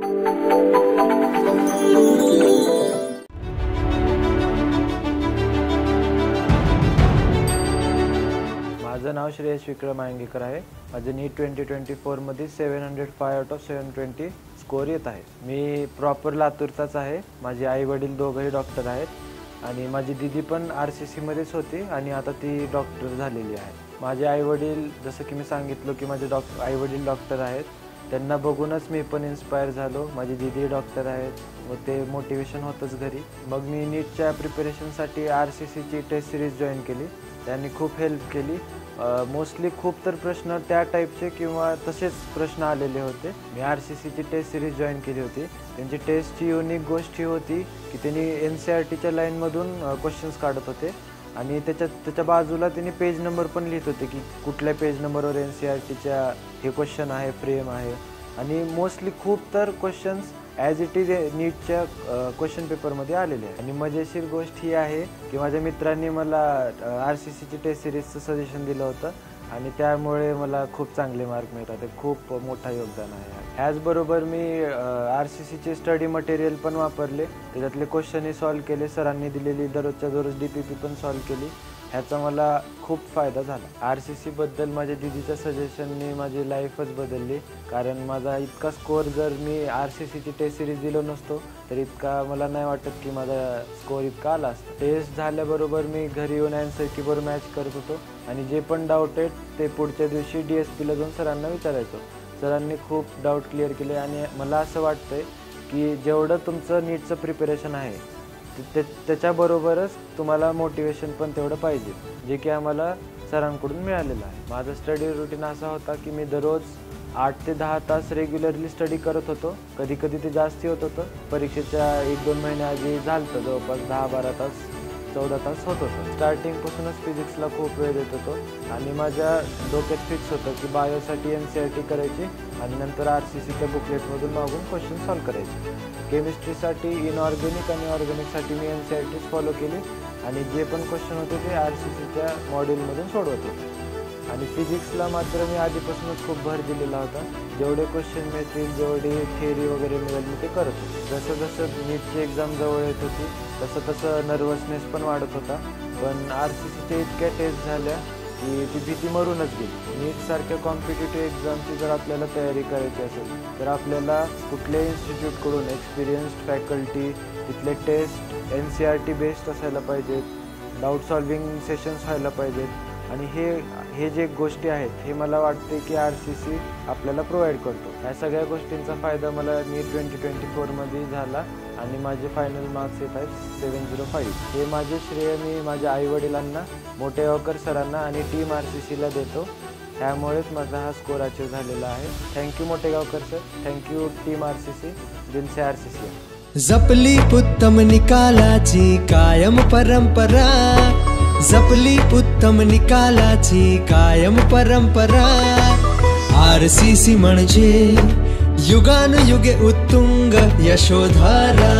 माझं नाव श्रेयस विक्रम आयंगेकर आहे. माझं नीट 2024 मध्ये 705 आउट ऑफ 720 स्कोर येत आहे. मी प्रॉपर लातूरचाच आहे. माझे आई वडील दोघंही डॉक्टर आहेत आणि माझी दीदी पण RCC मध्येच होती आणि आता ती डॉक्टर झालेली आहे. माझे आई वडील, जसं की मी सांगितलं की माझे आई वडील डॉक्टर आहेत, त्यांना बघूनच मी पण इन्स्पायर झालो. माझी दीदी डॉक्टर आहेत व ते मोटिवेशन होतंच घरी. मग मी नीटच्या प्रिपरेशनसाठी RCCची टेस्ट सिरीज जॉईन केली. त्यांनी खूप हेल्प केली. मोस्टली खूप तर प्रश्न त्या टाईपचे किंवा तसेच प्रश्न आलेले होते. मी RCCची टेस्ट सिरीज जॉईन केली होती. त्यांची टेस्टची युनिक गोष्ट ही होती की त्यांनी NCERTच्या लाईनमधून क्वेश्चन्स काढत होते आणि त्याच्या बाजूला त्यांनी पेज नंबर पण लिहित होते की कुठल्या पेज नंबरवर NCERTच्या हे क्वेश्चन आहे, फ्रेम आहे. आणि मोस्टली खूप तर क्वेश्चन्स ॲज इट इज नीटच्या क्वेश्चन पेपरमध्ये आलेले आहे. आणि मजेशीर गोष्ट ही आहे की माझ्या मित्रांनी मला RCCची टेस्ट सिरीजचं सजेशन दिलं होतं आणि त्यामुळे मला खूप चांगले मार्क मिळतात. ते खूप मोठा योगदान आहे. ह्याचबरोबर मी RCCचे स्टडी मटेरियल पण वापरले, त्याच्यातले क्वेश्चनही सॉल्व केले, सरांनी दिलेली दररोजच्या दररोज DPP पण सॉल्व केली. ह्याचा मला खूप फायदा झाला. RCCबद्दल माझ्या दीदीच्या सजेशनने माझी लाईफच बदलली. कारण माझा इतका स्कोअर जर मी RCCची टेस्ट सिरीज दिलो नसतो तर इतका मला नाही वाटत की माझा स्कोअर इतका आला असता. टेस्ट झाल्याबरोबर मी घरी येऊन ॲन्सर कीबोर्ड मॅच करत होतो आणि जे पण डाऊट आहेत ते पुढच्या दिवशी DSPला जाऊन सरांना विचारायचो. सरांनी खूप डाऊट क्लिअर केले आणि मला असं वाटतंय की जेवढं तुमचं नीटचं प्रिपरेशन आहे त्याच्याबरोबरच तुम्हाला मोटिवेशन पण तेवढं पाहिजे, जे की आम्हाला सरांकडून मिळालेलं आहे. माझा स्टडी रुटीन असा होता की मी दररोज 8 ते 10 तास रेग्युलरली स्टडी करत होतो. कधी कधी ते जास्ती होत होतं. परीक्षेच्या 1-2 महिन्याआधी झालं जवळपास 10-12 तास 14 तास होत होतं. स्टार्टिंगपासूनच फिजिक्सला खूप वेळ देत होतो आणि माझ्या डोक्यात फिक्स होतं की बायोसाठी NCERT करायची आणि नंतर RCCच्या बुकलेटमधून मागून क्वेश्चन सॉल्व करायचे. केमिस्ट्रीसाठी इनऑर्गॅनिक आणि ऑर्गॅनिकसाठी मी NCERTच फॉलो केली आणि जे पण क्वेश्चन होते ते RCCच्या मॉड्यूलमधून सोडवत होते. आणि फिजिक्सला मात्र मी आधीपासूनच खूप भर दिलेला होता. जेवढे क्वेश्चन मिळतील, जेवढी थिअरी वगैरे मिळेल मी ते करत होतो. जसं जसं नीटची एक्झाम जवळ येत होती तसं नर्वसनेस पण वाढत होता. पण RCCच्या इतक्या टेस्ट झाल्या की ती भीती मरूनच गेली. नीटसारख्या कॉम्पिटिटिव्ह एक्झामची जर आपल्याला तयारी करायची असेल तर आपल्याला कुठल्याही इन्स्टिट्यूटकडून एक्सपिरियन्स्ड फॅकल्टी, तिथले टेस्ट NCERT बेस्ड असायला पाहिजेत, डाऊट सॉल्विंग सेशन्स व्हायला पाहिजेत. आणि हे जे गोष्टी आहेत हे मला वाटते की RCC आपल्याला प्रोव्हाइड करतो. ह्या सगळ्या गोष्टींचा फायदा मला नीट 2024मध्ये झाला आणि माझे फायनल मार्क्स येत आहेत 705. हे माझे श्रेय मी माझ्या आईवडिलांना, मोटेगावकर सरांना आणि टीम RCCला देतो. त्यामुळेच माझा हा स्कोअर अचीव झालेला आहे. Thank you Motegaonkar sir, thank you team RCC, दिलसे RCC. जपली उत्तम निकालाची कायम परंपरा, जपली उत्तम निकालाची कायम परंपरा. RCC म्हणजे युगानुयुगे उत्तुंग यशोधारा.